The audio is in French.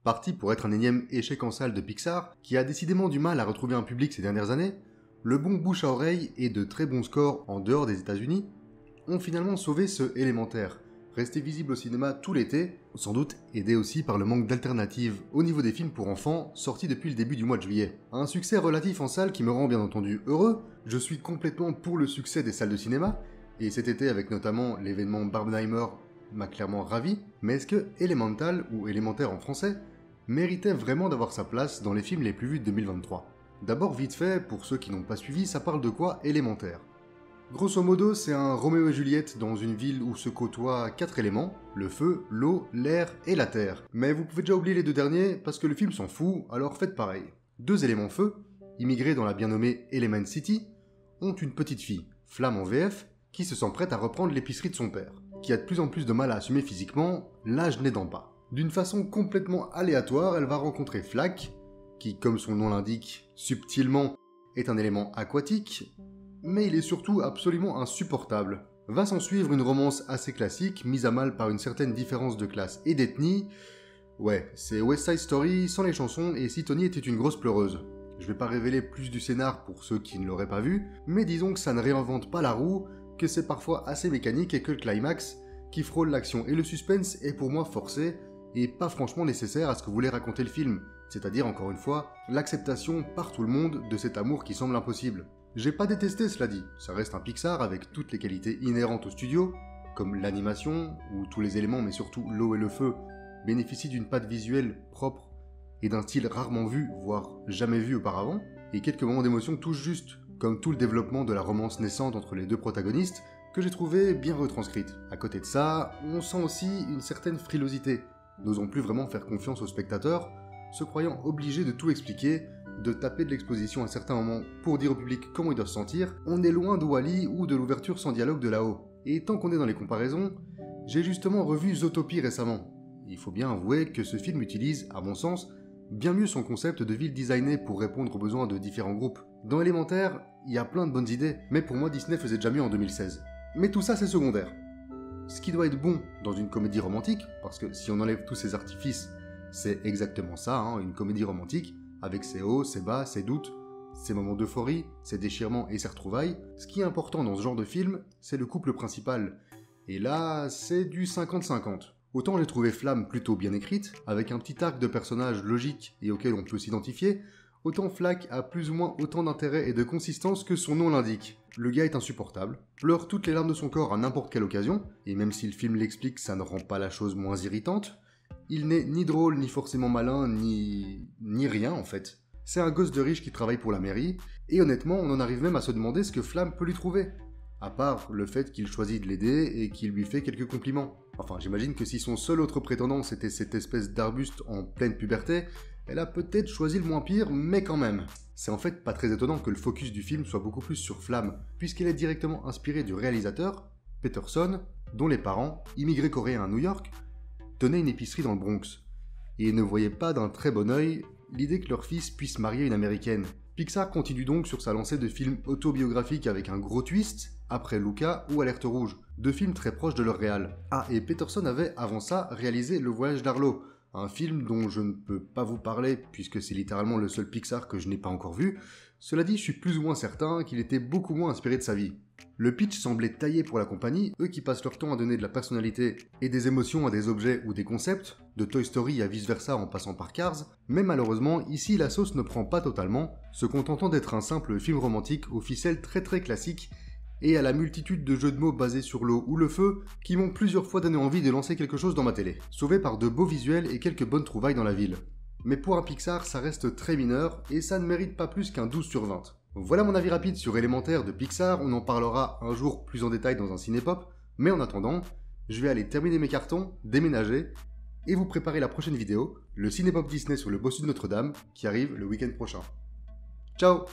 Parti pour être un énième échec en salle de Pixar, qui a décidément du mal à retrouver un public ces dernières années, le bon bouche à oreille et de très bons scores en dehors des États-Unis ont finalement sauvé ce Élémentaire, resté visible au cinéma tout l'été, sans doute aidé aussi par le manque d'alternatives au niveau des films pour enfants sortis depuis le début du mois de juillet. Un succès relatif en salle qui me rend bien entendu heureux, je suis complètement pour le succès des salles de cinéma, et cet été avec notamment l'événement Barbenheimer m'a clairement ravi, mais est-ce que Elemental, ou Élémentaire en français, méritait vraiment d'avoir sa place dans les films les plus vus de 2023 ? D'abord vite fait, pour ceux qui n'ont pas suivi, ça parle de quoi Élémentaire ? Grosso modo, c'est un Roméo et Juliette dans une ville où se côtoient 4 éléments, le feu, l'eau, l'air et la terre. Mais vous pouvez déjà oublier les 2 derniers, parce que le film s'en fout, alors faites pareil. 2 éléments feu, immigrés dans la bien nommée Element City, ont une petite fille, Flamme en VF, qui se sent prête à reprendre l'épicerie de son père, qui a de plus en plus de mal à assumer physiquement, l'âge n'aidant pas. D'une façon complètement aléatoire, elle va rencontrer Flack, qui, comme son nom l'indique, subtilement, est un élément aquatique, mais il est surtout absolument insupportable. Va s'en suivre une romance assez classique, mise à mal par une certaine différence de classe et d'ethnie. Ouais, c'est West Side Story sans les chansons et si Tony était une grosse pleureuse. Je vais pas révéler plus du scénar pour ceux qui ne l'auraient pas vu, mais disons que ça ne réinvente pas la roue, que c'est parfois assez mécanique et que le climax, qui frôle l'action et le suspense, est pour moi forcé, et pas franchement nécessaire à ce que voulait raconter le film, c'est-à-dire encore une fois, l'acceptation par tout le monde de cet amour qui semble impossible. J'ai pas détesté cela dit, ça reste un Pixar avec toutes les qualités inhérentes au studio, comme l'animation, où tous les éléments mais surtout l'eau et le feu bénéficient d'une patte visuelle propre et d'un style rarement vu, voire jamais vu auparavant, et quelques moments d'émotion touchent juste, comme tout le développement de la romance naissante entre les 2 protagonistes, que j'ai trouvé bien retranscrite. À côté de ça, on sent aussi une certaine frilosité, n'osant plus vraiment faire confiance au spectateur, se croyant obligé de tout expliquer, de taper de l'exposition à certains moments pour dire au public comment il doit se sentir, on est loin de Wall-E ou de l'ouverture sans dialogue de là-haut. Et tant qu'on est dans les comparaisons, j'ai justement revu Zootopie récemment. Il faut bien avouer que ce film utilise, à mon sens, bien mieux son concept de ville designée pour répondre aux besoins de différents groupes. Dans Élémentaire, il y a plein de bonnes idées, mais pour moi Disney faisait déjà mieux en 2016. Mais tout ça c'est secondaire. Ce qui doit être bon dans une comédie romantique, parce que si on enlève tous ces artifices, c'est exactement ça, une comédie romantique, avec ses hauts, ses bas, ses doutes, ses moments d'euphorie, ses déchirements et ses retrouvailles. Ce qui est important dans ce genre de film, c'est le couple principal. Et là, c'est du 50-50. Autant j'ai trouvé Flamme plutôt bien écrite, avec un petit arc de personnages logique et auquel on peut s'identifier, autant Flack a plus ou moins autant d'intérêt et de consistance que son nom l'indique. Le gars est insupportable, pleure toutes les larmes de son corps à n'importe quelle occasion, et même si le film l'explique, ça ne rend pas la chose moins irritante. Il n'est ni drôle, ni forcément malin, ni rien en fait. C'est un gosse de riche qui travaille pour la mairie, et honnêtement, on en arrive même à se demander ce que Flamme peut lui trouver. À part le fait qu'il choisit de l'aider et qu'il lui fait quelques compliments. Enfin, j'imagine que si son seul autre prétendant c'était cette espèce d'arbuste en pleine puberté, elle a peut-être choisi le moins pire, mais quand même. C'est en fait pas très étonnant que le focus du film soit beaucoup plus sur Flamme, puisqu'elle est directement inspirée du réalisateur, Peterson, dont les parents, immigrés coréens à New York, tenaient une épicerie dans le Bronx, et ne voyaient pas d'un très bon œil l'idée que leur fils puisse marier une américaine. Pixar continue donc sur sa lancée de films autobiographiques avec un gros twist, après Luca ou Alerte Rouge, 2 films très proches de leur réal. Ah, et Peterson avait avant ça réalisé Le Voyage d'Arlo, un film dont je ne peux pas vous parler puisque c'est littéralement le seul Pixar que je n'ai pas encore vu. Cela dit, je suis plus ou moins certain qu'il était beaucoup moins inspiré de sa vie. Le pitch semblait taillé pour la compagnie, eux qui passent leur temps à donner de la personnalité et des émotions à des objets ou des concepts, de Toy Story à vice versa en passant par Cars, mais malheureusement, ici la sauce ne prend pas totalement, se contentant d'être un simple film romantique aux ficelles très classiques et à la multitude de jeux de mots basés sur l'eau ou le feu qui m'ont plusieurs fois donné envie de lancer quelque chose dans ma télé, sauvé par de beaux visuels et quelques bonnes trouvailles dans la ville. Mais pour un Pixar, ça reste très mineur et ça ne mérite pas plus qu'un 12 sur 20. Voilà mon avis rapide sur Élémentaire de Pixar, on en parlera un jour plus en détail dans un cinépop, mais en attendant, je vais aller terminer mes cartons, déménager, et vous préparer la prochaine vidéo, le cinépop Disney sur le bossu de Notre-Dame, qui arrive le week-end prochain. Ciao!